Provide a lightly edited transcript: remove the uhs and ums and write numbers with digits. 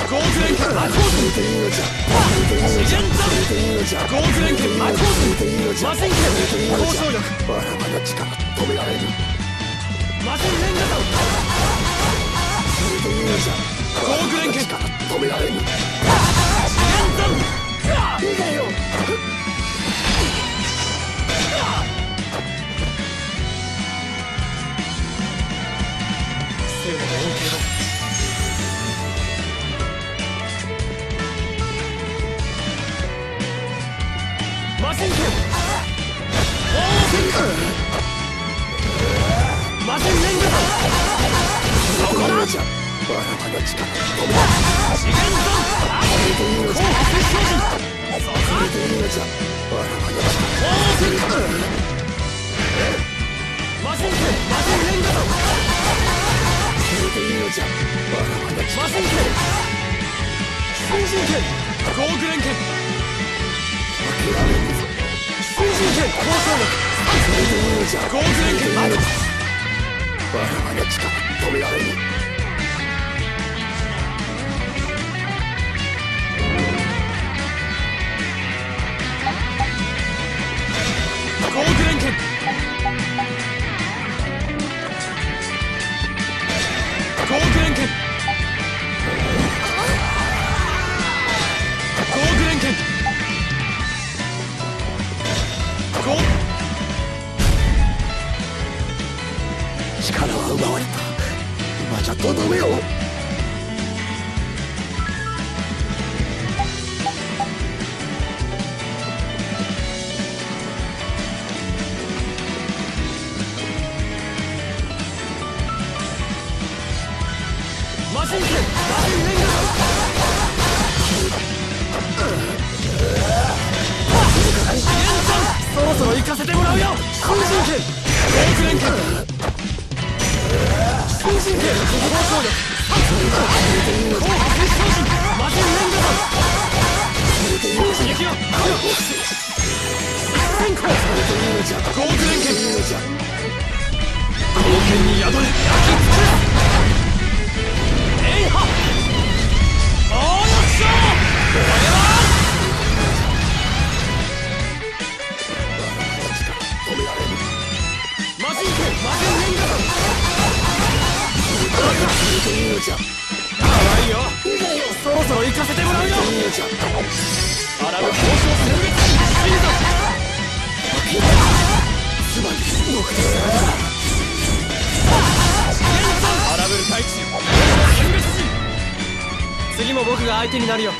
ゴーグレン剣魔コース次元ザゴーグレン剣魔コース魔神剣交渉力わらわの力止められる。魔神連打ゴーグレン剣力止められる。次元ザ逃げよ。生の恩恵だ。魔神剣魔神連打そこだわらわの力止められる。次元ザ後発精進そこだわらわの魔神剣魔神連打魔神剣新人剣ゴーグレン剣新人剣交渉力ゴーグレン剣わらわの力止められる。ゴーグレン剣ゴーグレン剣ゴーグレン剣ゴー力は奪われた。今じゃとどめよ。魔神剣魔神連打そろそろ行かせてもらうよ新人剣ゴーグレン剣新人剣交渉力後発精進魔神連打刺激よ先行ゴーグレン剣後剣に宿れ焼き付けえいは大力勝これは魔神剣魔神連打かわいいよそろそろ行かせてもらうよアラブ交渉戦列シーアラブル大地戦列次も僕が相手になるよ